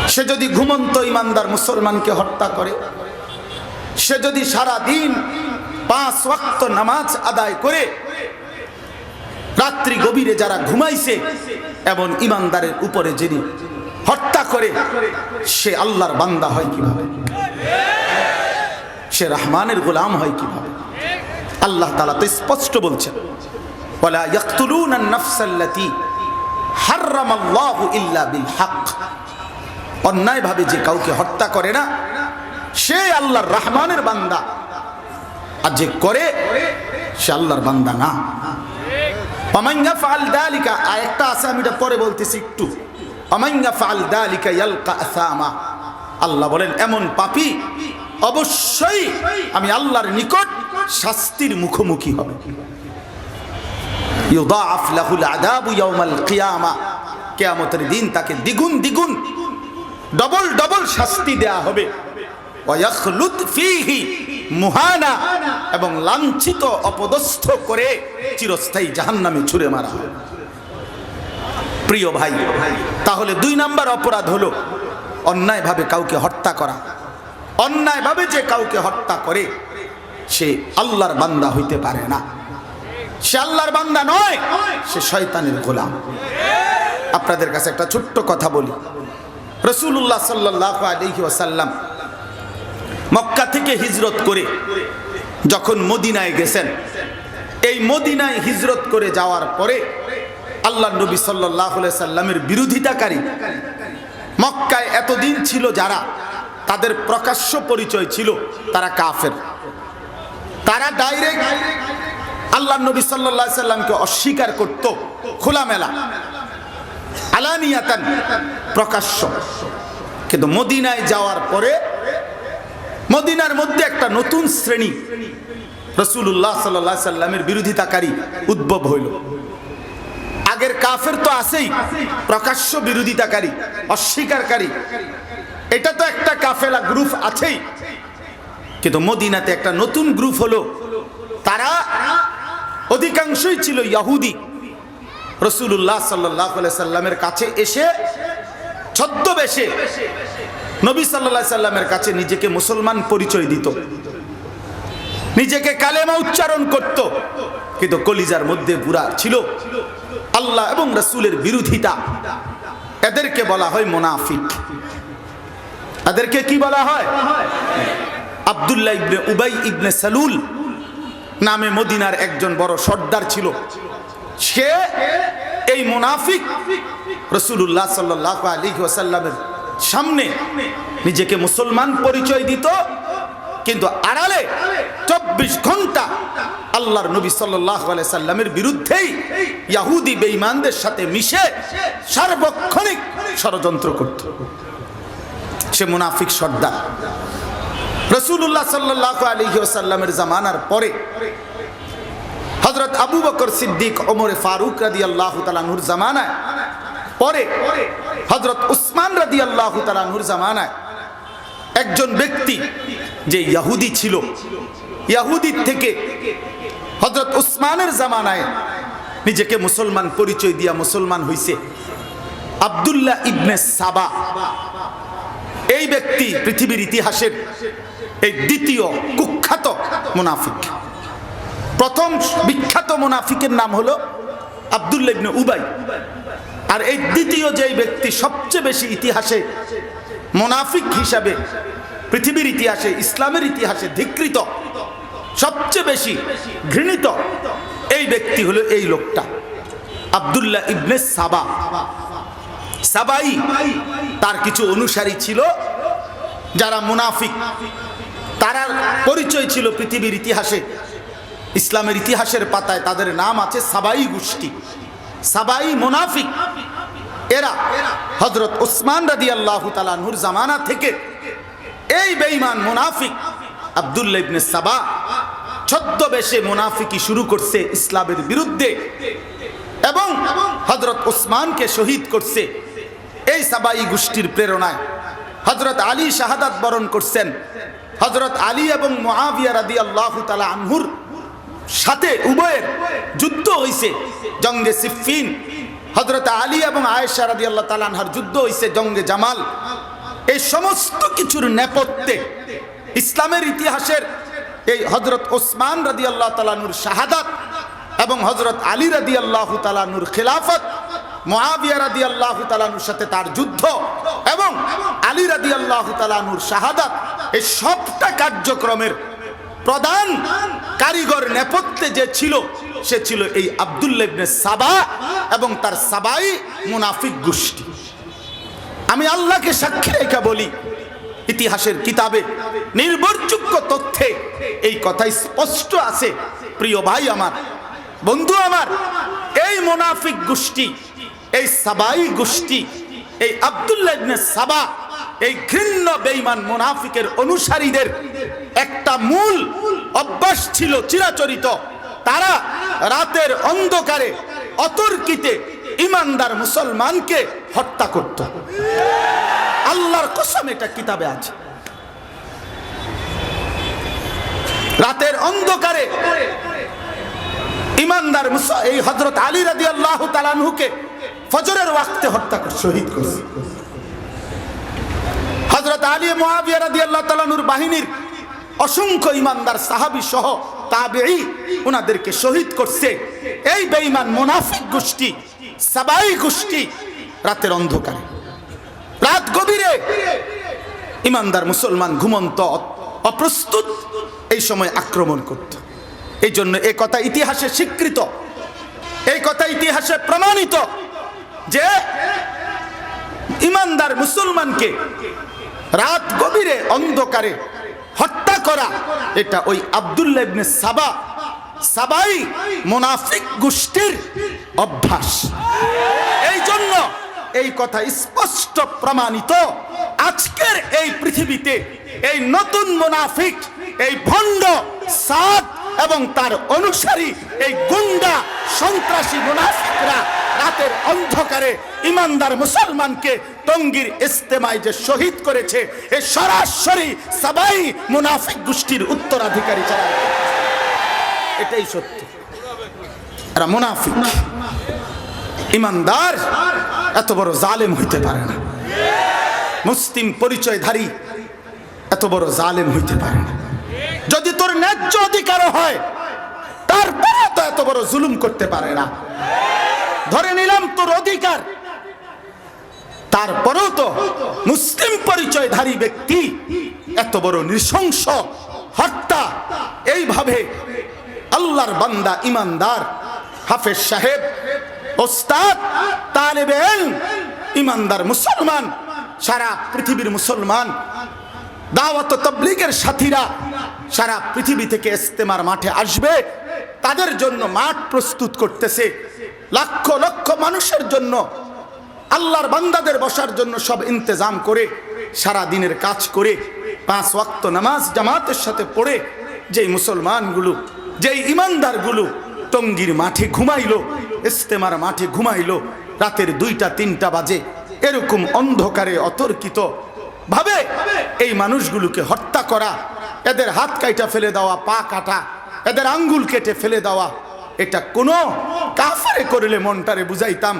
সে যদি ঘুমন্ত ইমানদার মুসলমানকে হত্যা করে, সে যদি সারা দিন 5 ওয়াক্ত নামাজ আদায় করে রাত্রি গভীরে যারা ঘুমাইছে এবং ইমানদারের উপরে যিনি হত্যা করে, সে আল্লাহর বান্দা হয় কিভাবে? সে রহমানের গোলাম হয় কিভাবে? আল্লাহ তাআলা তো স্পষ্ট বলছেন, ওয়ালা ইয়াকতুলুনা আন-নাফসাল্লাতী হারামাল্লাহু ইল্লা বিল হক। অন্যায় ভাবে যে কাউকে হত্যা করে না, সে আল্লাহর রহমানের বান্দা, আর যে করে সে আল্লাহর বান্দা না। ওয়ামান ইয়াফআল যালিকা, আরেকটা আছে, আমি এটা পরে বলতেছি একটু। ওয়ামান ইয়াফআল যালিকা ইয়ালকা আসামা, আল্লাহ বলেন এমন পাপী অবশ্যই আমি আল্লাহর নিকট শাস্তির মুখোমুখি হবে। ইউদাআফ লাহুল আযাবু ইয়াউমাল কিয়ামা, কিয়ামতের দিন তাকে দ্বিগুণ দ্বিগুণ ডবল ডবল শাস্তি দেয়া হবে। ওয়া ইয়াখলুদ ফীহি মুহানা, এবং লাঞ্ছিত অপদস্থ করে চিরস্থায়ী জাহান্নামে ছুঁড়ে মারা হবে। প্রিয় ভাই, তাহলে 2 নাম্বার অপরাধ হলো অন্যায়ভাবে কাউকে হত্যা করা। অন্যায়ভাবে যে কাউকে হত্যা করে সে আল্লাহর বান্দা হইতে পারে না, সে আল্লাহর বান্দা নয়, সে শয়তানের গোলাম। আপনাদের কাছে একটা ছোট্ট কথা বলি। রাসূলুল্লাহ সাল্লাল্লাহু আলাইহি ওয়াসাল্লাম মক্কা থেকে হিজরত করে যখন মদিনায় গেছেন, এই মদিনায় হিজরত করে যাওয়ার পরে আল্লাহর নবী সাল্লাল্লাহু আলাইহি সাল্লামের বিরোধিতাকারী মক্কায় এতদিন ছিল যারা, তাদের প্রকাশ্য পরিচয় ছিল তারা কাফের। তারা ডাইরেক্ট আল্লাহর নবী সাল্লাল্লাহু আলাইহি সাল্লামকে অস্বীকার করত, খোলামেলা, আলানিয়াতান, প্রকাশ্য। কিন্তু মদিনায় যাওয়ার পরে মদিনার মধ্যে একটা নতুন শ্রেণী রাসূলুল্লাহ সাল্লাল্লাহু আলাইহি সাল্লামের বিরোধিতাকারী উদ্ভব হইল। আগের কাফের তো আছেই, প্রকাশ্য বিরোধিতাকারী, অস্বীকারী, এটা তো একটা কাফেলা গ্রুপ আছেই। কিন্তু মদিনাতে একটা নতুন গ্রুপ হলো, তারা অধিকাংশই ছিল ইহুদি। রাসূলুল্লাহ সাল্লাল্লাহু আলাইহি সাল্লামের কাছে এসে ছদ্মবেশে নবী সাল্লাল্লাহু আলাইহি সাল্লামের কাছে নিজেকে মুসলমান পরিচয় দিত, নিজেকে কালেমা উচ্চারণ করত, কিন্তু কলিজার মধ্যে পুরা ছিল আল্লাহ এবং রাসূলের বিরোধিতা। এদেরকে বলা হয় মুনাফিক। এদেরকে কি বলা হয়? আব্দুল্লাহ ইবনে উবাই ইবনে সালুল নামে মদিনার একজন বড় সর্দার ছিল। সে এই মুনাফিক রাসূলুল্লাহ সাল্লাল্লাহু আলাইহি ওয়াসাল্লামের সামনে নিজেকে মুসলমান পরিচয় দিত, কিন্তু আড়ালে 24 ঘন্টা আল্লাহর নবী সাল্লাল্লাহু আলাইহি সাল্লামের বিরুদ্ধেই ইহুদি বেঈমানদের সাথে মিশে সার্বক্ষণিক ষড়যন্ত্র করত। সে মুনাফিক সর্দার। রাসূলুল্লাহ সাল্লাল্লাহু আলাইহি ওয়াসাল্লামের জামানার পরে হযরত আবু বকর সিদ্দিক, ওমর ফারুক রাদিয়াল্লাহু তাআলা আনহুর জামানায়, পরে হযরত উসমান রাদিয়াল্লাহু তাআলা আনহুর জামানায় একজন ব্যক্তি যে ইহুদি ছিল, ইহুদির থেকে হযরত উসমানের জামানায় নিজেকে মুসলমান পরিচয় দিয়া মুসলমান হইছে আব্দুল্লাহ ইবনে সাবা। এই ব্যক্তি পৃথিবীর ইতিহাসের এই দ্বিতীয় কুখ্যাত মুনাফিক। প্রথম বিখ্যাত মুনাফিকের নাম হলো আব্দুল্লাহ ইবনে উবাই, আর এই দ্বিতীয় যেই ব্যক্তি সবচেয়ে বেশি ইতিহাসে মুনাফিক হিসাবে পৃথিবীর ইতিহাসে, ইসলামের ইতিহাসে ধিকৃত, সবচেয়ে বেশি ঘৃণিত এই ব্যক্তি হলো এই লোকটা আব্দুল্লাহ ইবনে সাবা। সাবাই, তার কিছু অনুসারী ছিল যারা মুনাফিক। তার পরিচয় ছিল পৃথিবীর ইতিহাসে, ইসলামের ইতিহাসের পাতায় তাদের নাম আছে সাবাই গোষ্ঠী, সাবাই মুনাফিক। এরা হযরত উসমান রাদিয়াল্লাহু তাআলা আনহুর জামানা থেকে এই বেঈমান মুনাফিক আব্দুল্লাহ ইবনে সাবা ছদ্মবেশে মুনাফিকি শুরু করছে ইসলামের বিরুদ্ধে, এবং হযরত উসমানকে শহীদ করছে। এই সাবাই গোষ্ঠীর প্রেরণায় হযরত আলী শাহাদাত বরণ করছেন। হযরত আলী এবং মুআবিয়া রাদিয়াল্লাহু তাআলা আনহুর সাথে উভয়ের যুদ্ধ হইছে জঙ্গে সিফফিন। হযরত আলী এবং আয়েশা রাদিয়াল্লাহু তাআলা আনহার যুদ্ধ হইছে জঙ্গে জামাল। এই সমস্ত কিছুর নেপথ্যে ইসলামের ইতিহাসের এই হযরত ওসমান রাদিয়াল্লাহু তাআলা আনহুর শাহাদাত এবং হযরত আলী রাদিয়াল্লাহু তাআলা আনহুর খিলাফত, মুআবিয়া রাদিয়াল্লাহু তাআলা আনহুর সাথে তার যুদ্ধ এবং আলী রাদিয়াল্লাহু তাআলা আনহুর শাহাদাত, এই সবটা কার্যক্রমের প্রধান কারিগর নেপথ্যে যে ছিল সে ছিল এই আব্দুল্লাহ ইবনে সাবা এবং তার সাবাই মুনাফিক গোষ্ঠী। আমি আল্লাহকে সাক্ষী রেখে বলি, ইতিহাসের কিতাবে নির্ভরযোগ্য তথ্যে এই কথা স্পষ্ট আছে। প্রিয় ভাই আমার, বন্ধু আমার, এই মুনাফিক গোষ্ঠী, এই সাবাই গোষ্ঠী, এই আব্দুল্লাহ ইবনে সাবা, এই ঘৃণ্য বেঈমান মুনাফিকের অনুসারীদের একটা মূল অভ্যাস ছিল চিরাচরিত, তারা রাতের অন্ধকারে অতর্কিতে ইমানদার মুসলমানকে হত্যা করত। আল্লাহর কসম, এটা কিতাবে আছে। রাতের অন্ধকারে ইমানদার এই হযরত আলী রাদিয়াল্লাহু তাআলা আনহুকে ফজরের ওয়াক্তে হত্যা করে শহীদ করেছে। হযরত আলী মুআবিয়া রাদিয়াল্লাহু তাআলা আনহুর বাহিনীর অসংখ্য ইমানদার সাহাবী সহ তাবেঈ ওনাদেরকে শহীদ করছে এই বেঈমান মুনাফিক গোষ্ঠী, সাবাই গোষ্ঠী। রাতের অন্ধকারে, রাত গভীরে ইমানদার মুসলমান ঘুমন্ত অপ্রস্তুত এই সময় আক্রমণ করত। এই জন্য এই কথা ইতিহাসে স্বীকৃত, এই কথা ইতিহাসে প্রমাণিত যে ইমানদার মুসলমানকে রাত গভীরে অন্ধকারে হত্যা করা, এটা ওই আব্দুল্লাহ ইবনে সাবা, সাবাই মুনাফিক গোষ্ঠীর অভ্যাস। এই জন্য এই কথা স্পষ্ট প্রমাণিত। আজকের এই পৃথিবীতে এই নতুন মুনাফিক, এই ভণ্ড সাদ এবং তার অনুসারী, এই গুন্ডা সন্ত্রাসী মুনাফিকরা রাতের অন্ধকারে ইমানদার মুসলমানকে টঙ্গীর ইজতেমায় যে শহীদ করেছে, এই সরাসরি সাবাই মুনাফিক গোষ্ঠীর উত্তরাধিকারী যারা, এটাই সত্য। এরা মুনাফিক। ইমানদার এত বড় জালেম হইতে পারে না, মুসলিম পরিচয়ধারী এত বড় জালেম হইতে পারে না। যদি তোর ন্যায্য অধিকার হয় তারপরে তো এত বড় জুলুম করতে পারে না। ধরে নিলাম তোর অধিকার, তারপরেও তো মুসলিম পরিচয়ধারী ব্যক্তি এত বড় নৃশংস হত্যা এইভাবে আল্লাহর বান্দা ইমানদার হাফেজ সাহেব, ওস্তাদ, তালেবে ইলম, ইমানদার মুসলমান, সারা পৃথিবীর মুসলমান, দাওয়াত ও তাবলীগের সাথীরা সারা পৃথিবী থেকে ইজতেমার মাঠে আসবে, তাদের জন্য মাঠ প্রস্তুত করতেছে। লক্ষ লক্ষ মানুষের জন্য, আল্লাহর বান্দাদের বসার জন্য সব ইন্তজাম করে, সারা দিনের কাজ করে, 5 ওয়াক্ত নামাজ জামাতের সাথে পড়ে যেই মুসলমানগুলো, যেই ইমানদারগুলো টঙ্গীর মাঠে ঘুমাইলো, ইজতেমার মাঠে ঘুমাইলো, রাতের 2টা-3টা বাজে এরকম অন্ধকারে অতর্কিত ভাবে এই মানুষগুলোকে হত্যা করা, এদের হাত কাইটা ফেলে দেওয়া, পা কাটা, এদের আঙ্গুল কেটে ফেলে দেওয়া, এটা কোনো কাফেরে করলে মনটারে বুঝাইতাম,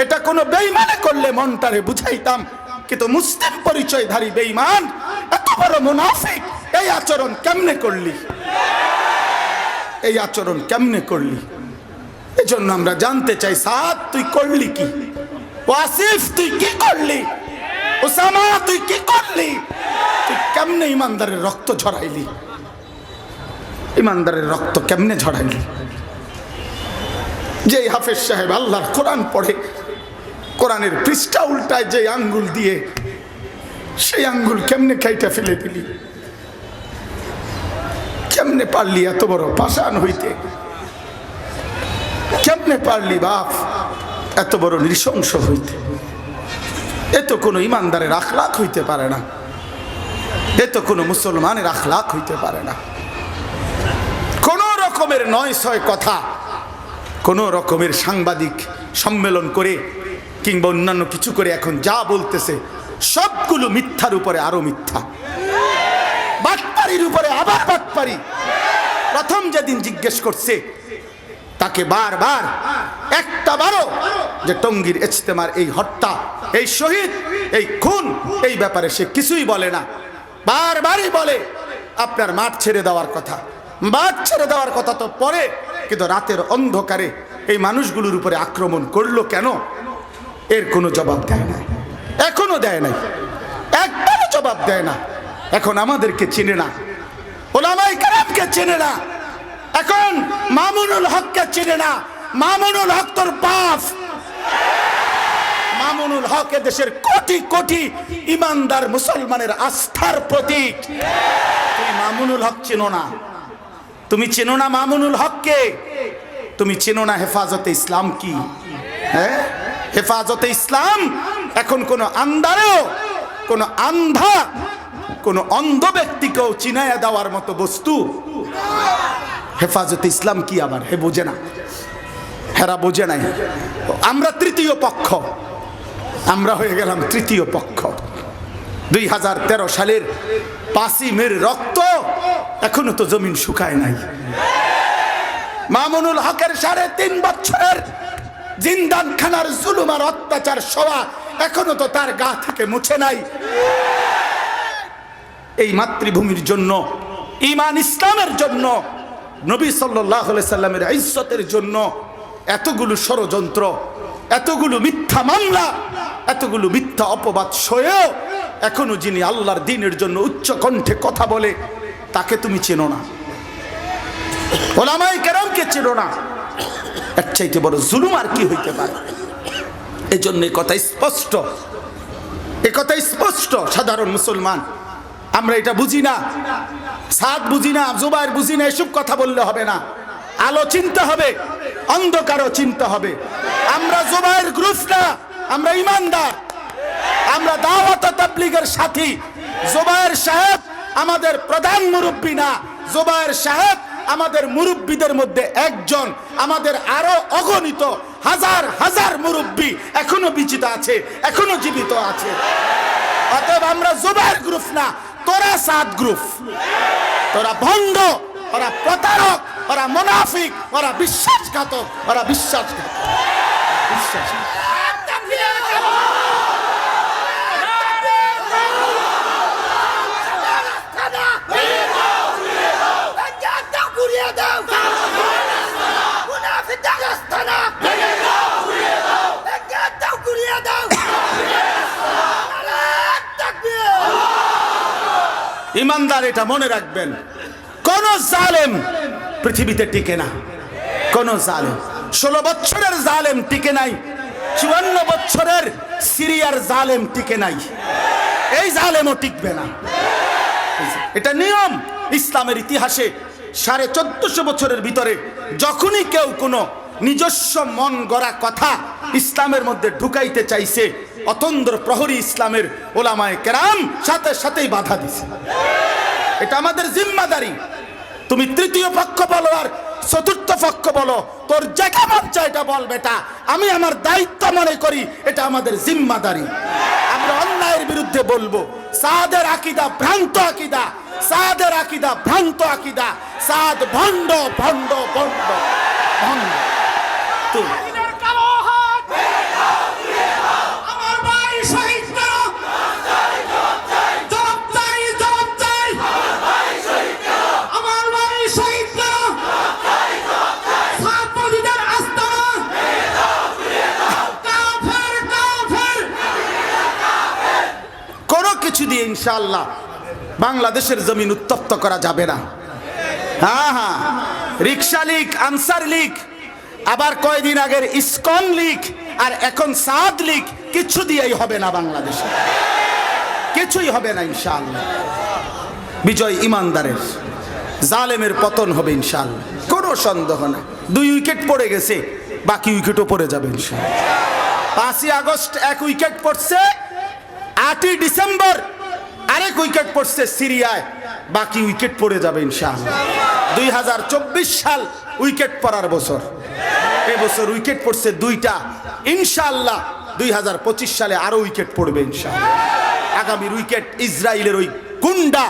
এটা কোনো বেঈমানে করলে মনটারে বুঝাইতাম, কিন্তু মুসলিম পরিচয়ধারী বেঈমান, এত বড় মুনাফিক, এই আচরণ কেমনে করলি? এই আচরণ কেমনে করলি? এজন্য আমরা জানতে চাই, সাদ তুই করলি কি? ওয়াসিফ তুই কি করলি? ওসামা তুই কি করলি? তুই কেমনে ইমানদারের রক্ত ঝরাইলি? ইমানদারের রক্ত কেমনে ঝরাইলি? যে হাফেজ সাহেব আল্লাহর কোরআন পড়ে, কোরআনের পৃষ্ঠা উল্টায় যে আঙ্গুল দিয়ে, সেই আঙ্গুল কেমনে খাইটা ফেলে দিলি? কেমনে পারলি এত বড় পাষাণ হইতে? কেমনে পারলি বাপ এত বড় নৃশংস হইতে? এ তো কোনো ইমানদারের আখলাক হইতে পারে না, এ তো কোনো মুসলমানের আখলাক হইতে পারে না। কোন রকমের 9-6 কথা, কোন রকমের সাংবাদিক সম্মেলন করে কিংবা অন্যান্য কিছু করে এখন যা বলতেছে সবগুলো মিথ্যার উপরে আরো মিথ্যা, বাটপারির উপরে আবার বাটপারি। প্রথম যেদিন জিজ্ঞেস করছে তাকে বারবার একটা বারো যে টঙ্গীর ইজতেমার এই হত্যা এই শহীদ, এই খুন, এই ব্যাপারে সে কিছুই বলে না। বারবারই বলে আপনার মাঠ ছেড়ে দেওয়ার কথা, মাঠ ছেড়ে দেওয়ার কথা তো পরে, কিন্তু রাতের অন্ধকারে এই মানুষগুলোর উপরে আক্রমণ করলো কেন, এর কোনো জবাব দেয় না, এখনো দেয় নাই, একবারও জবাব দেয় না। এখন আমাদেরকে চিনে না, ওলামায়ে কেরামকে চিনে না, এখন মামুনুল হককে চিনে না। মামুনুল হক তোর বাপ। মামুনুল হক দেশের কোটি কোটি ইমানদার মুসলমানের আস্থার প্রতীক। তুমি মামুনুল হক চেনো না, তুমি চেনো না মামুনুল হককে, তুমি চেনো না হেফাজতে ইসলাম কি। হ্যাঁ, হেফাজতে ইসলাম এখন কোন আন্ধারেও, কোন আন্ধা, কোন অন্ধ ব্যক্তিকেও চিনাইয়া দেওয়ার মতো বস্তু। হেফাজতে ইসলাম কি আবার হে বোঝে না, হেরা বোঝে নাই। আমরা তৃতীয় পক্ষ, আমরা হয়ে গেলাম তৃতীয় পক্ষ। 2013 সালের 5ই মের রক্ত এখনো তো জমিন শুকায় নাই। মামুনুল হকের 3.5 বছরের জিন্দানখানার জুলুম আর অত্যাচার সওয়া এখনো তো তার গা থেকে মুছে নাই। এই মাতৃভূমির জন্য, ঈমান ইসলামের জন্য, নবী সাল্লাল্লাহু আলাইহি সাল্লামের ইজ্জতের জন্য এতগুলো ষড়যন্ত্র, এতগুলো মিথ্যা মামলা, এতগুলো মিথ্যা অপবাদ সয়েও এখনো যিনি আল্লাহর দ্বীনের জন্য উচ্চ কণ্ঠে কথা বলে, তাকে তুমি চেনো না, ওলামায়ে কেরামকে চেনো না। এর চাইতে বড় জুলুম আর কি হইতে পারে? এই জন্য এই কথা স্পষ্ট, এই কথা স্পষ্ট। সাধারণ মুসলমান আমরা এটা বুঝি না, সাদ বুঝি না, জুবায়ের বুঝি না, এসব কথা বললে হবে না। আলো চিনতে হবে, অন্ধকারও চিনতে হবে। আমরা জুবায়ের গ্রুপ না, আমরা ইমানদার, আমরা দাওয়াত ও তাবলীগের সাথী। জুবায়ের সাহেব আমাদের প্রধান মুরব্বী না, জুবায়ের সাহেব আমাদের মুরব্বীদের মধ্যে একজন। আমাদের আরো অগণিত হাজার হাজার মুরব্বী এখনো বিজিত আছে, এখনো জীবিত আছে। অতএব আমরা জুবায়ের গ্রুপ না, তোরা সাদ গ্রুপ। তোরা ভণ্ড, ওরা প্রতারক, ওরা মুনাফিক, ওরা বিশ্বাসঘাতক, ওরা বিশ্বাসঘাতক, বিশ্বাসঘাতক। ইমানদার এটা মনে রাখবেন, কোন জালেম পৃথিবীতে টিকে না, কোন জালেম। 16 বছরের জালেম টিকে নাই, 54 বছরের সিরিয়ার জালেম টিকে নাই, এই জালেমও টিকবে না। এটা নিয়ম ইসলামের ইতিহাসে। 1450 বছরের ভিতরে যখনই কেউ কোনো নিজস্ব মন গড়া কথা ইসলামের মধ্যে ঢুকাইতে চাইছে, অতন্দ্র প্রহরী ইসলামের ওলামায়ে কেরাম সাথে সাথেই বাধা দিছে। এটা আমাদের জিম্মাদারি। তুমি তৃতীয় পক্ষ বলো আর চতুর্থ পক্ষ বলো, তোর যেটা মন চায় এটা বল বেটা, আমি আমার দায়িত্ব মনে করি, এটা আমাদের জিম্মাদারি। আমরা অন্যায়ের বিরুদ্ধে বলবো। সাদের আকীদা ভ্রান্ত আকীদা, সাদের আকীদা ভ্রান্ত আকীদা, সাদ ভণ্ড ভণ্ড ভণ্ড ভণ্ড। তো দিয়ে ইনশাআল্লাহ বাংলাদেশের জমিন উত্তপ্ত করা যাবে না। হ্যাঁ হ্যাঁ, রিকশা লীগ, আনসার লীগ, আবার কয়েকদিন আগের ইসকন লীগ, আর এখন সাদ লীগ, কিছু দিয়েই হবে না বাংলাদেশে, কিছুই হবে না ইনশাআল্লাহ। বিজয় ইমানদারের, জালেমের পতন হবে ইনশাআল্লাহ, কোনো সন্দেহ না। 2 উইকেট পড়ে গেছে, বাকি উইকেটও পড়ে যাবে ইনশাআল্লাহ। 5ই আগস্ট 1 উইকেট পড়ছে, 8ই ডিসেম্বর আরেক উইকেট পড়ছে সিরিয়ায়, বাকি উইকেট পড়ে যাবে ইনশাআল্লাহ। 2024 সাল উইকেট পড়ার বছর, এবছর উইকেট পড়ছে 2টা, ইনশাআল্লাহ 2025 সালে আরো উইকেট পড়বে ইনশাআল্লাহ। আগামীর উইকেট ইসরায়েলের ওই গুন্ডা,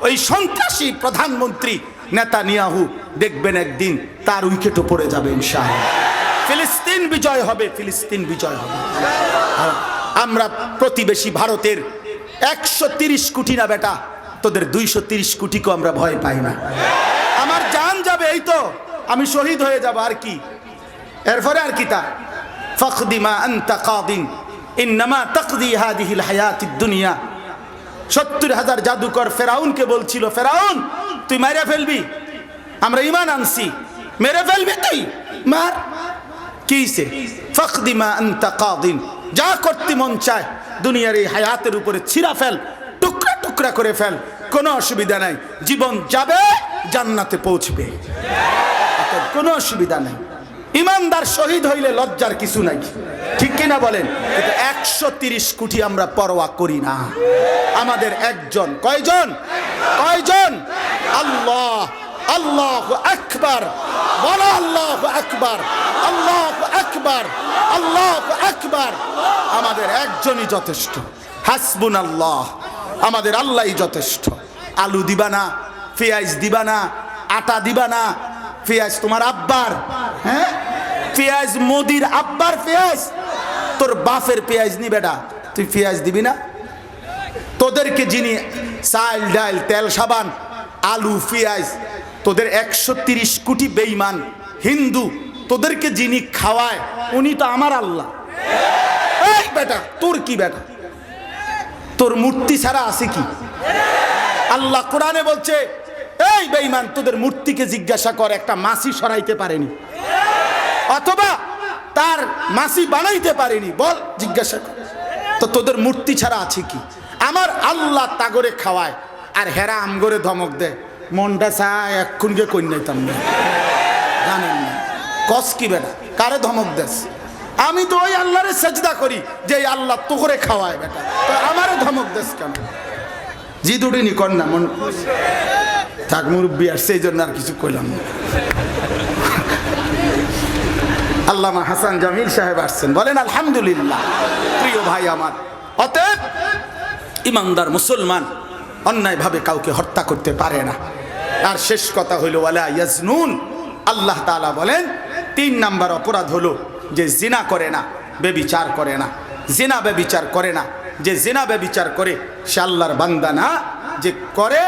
ওই সন্ত্রাসী প্রধানমন্ত্রী নেতানিয়াহু, দেখবেন একদিন তার উইকেটও পড়ে যাবে ইনশাআল্লাহ। ফিলিস্তিন বিজয় হবে, ফিলিস্তিন বিজয় হবে। আমরা প্রতিবেশী ভারতের 130 কোটি না বেটা, তোদের 230 কোটিকে আমরা ভয় পাই না। আমার জান যাবে, এই তো আমি শহীদ হয়ে যাব, আর কি এরপরে আর কি? তা ফাকদিমা আনতা কাদিন ইন্নামা তাকদি হাদিহিল হায়াতিদ দুনিয়া। 70,000 জাদুকর ফেরাউনকে বলছিল, ফেরাউন তুই মাইরা ফেলবি, আমরা ঈমান আনছি, মেরে ফেলবি তুই, মার। কিসে? ফাকদিমা আনতা কাদিন, যা করতে মন চায় দুনিয়ার এই হায়াতের উপরে ছিঁড়া ফেল, টুকরা টুকরা করে ফেল, কোনো অসুবিধা নাই, জীবন যাবে, জান্নাতে পৌঁছবে, কোনো অসুবিধা নাই। ইমানদার শহীদ হইলে লজ্জার কিছু নাই, ঠিক কিনা বলেন? 130 কোটি আমরা পরোয়া করি না। আমাদের একজন, কয়জন? কয়জন? আল্লাহ, আল্লাহু আকবার, বলো আল্লাহু আকবার, আল্লাহু আকবার, আল্লাহু আকবার। আমাদের একজনই যথেষ্ট, হাসবুনাল্লাহ, আমাদের আল্লাহই যথেষ্ট। আলু দিবা না, পেঁয়াজ দিবা না, আটা দিবা না, পেঁয়াজ তোমার আব্বার, হ্যাঁ পেঁয়াজ মোদির আব্বার পেঁয়াজ, তোর বাপের পেঁয়াজ নি বেটা, তুই পেঁয়াজ দিবি না? তোদেরকে যিনি চাল ডাল তেল সাবান আলু পেঁয়াজ, তোদের 130 কোটি বেঈমান হিন্দু, তোদেরকে যিনি খাওয়ায় উনি তো আমার আল্লাহ। এই বেটা তোর কি বেটা, তোর মূর্তি ছাড়া আছে কি? আল্লাহ কোরআনে বলছে, এই বেঈমান তোদের মূর্তিকে জিজ্ঞাসা কর, একটা মাছি সরাইতে পারেনি, অথবা তার মাছি বানাইতে পারেনি, বল জিজ্ঞাসা কর। তো তোদের মূর্তি ছাড়া আছে কি? আমার আল্লাহ তাগরে খাওয়ায়, আর হেরা আমগরে ধমক দেয়, মনটা চায় এক্ষুন গিয়ে কন্যাইতাম না, জানেন না কস কি বেটা, কারে ধমক দেস? আমি তো ওই আল্লাহরে সেজদা করি যে আল্লাহ তোরে খাওয়ায় বেটা, তো আমারে ধমক দেস কেন? জি দুটিনি কর না, মন থাক, মুরব্বী আর সেই জন্য আর কিছু কইলাম না। আল্লামা হাসান জামিল সাহেব আসছেন, বলেন আলহামদুলিল্লাহ। প্রিয় ভাই আমার, অতএব ইমানদার মুসলমান অন্যায়ভাবে কাউকে হত্যা করতে পারে না। আর শেষ কথা হইল ওয়ালা ইয়াজনুন, আল্লাহ তাআলা বলেন 3 নাম্বার অপরাধ হলো যে জিনা করে না, ব্যভিচার করে না। জিনা ব্যভিচার করে না, যে জিনা ব্যভিচার করে সে আল্লাহর বান্দা না, যে করে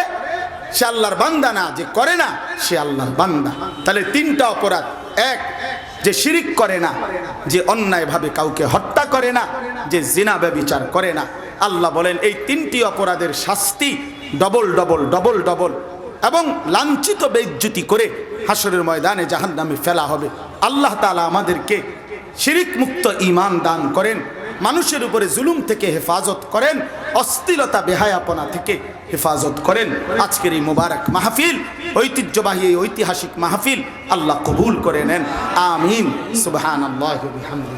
সে আল্লাহর বান্দা না, যে করে না সে আল্লাহর বান্দা। তাহলে 3টা অপরাধ, এক যে শিরিক করে না, যে অন্যায়ভাবে কাউকে হত্যা করে না, যে জিনা ব্যভিচার করে না। আল্লাহ বলেন এই 3টি অপরাধের শাস্তি ডবল ডবল ডবল ডবল, এবং লাঞ্ছিত বেইজ্জতি করে হাসরের ময়দানে জাহান্নামে ফেলা হবে। আল্লাহ তাআলা আমাদেরকে শিরিক মুক্ত ঈমান দান করেন, মানুষের উপরে জুলুম থেকে হেফাজত করেন, অশ্লীলতা বেহায়াপনা থেকে হেফাজত করেন। আজকের এই মুবারক মাহফিল, ঐতিহ্যবাহী এই ঐতিহাসিক মাহফিল আল্লাহ কবুল করে নেন, আমিন। সুবহানাল্লাহি ওয়া বিহামদিহি।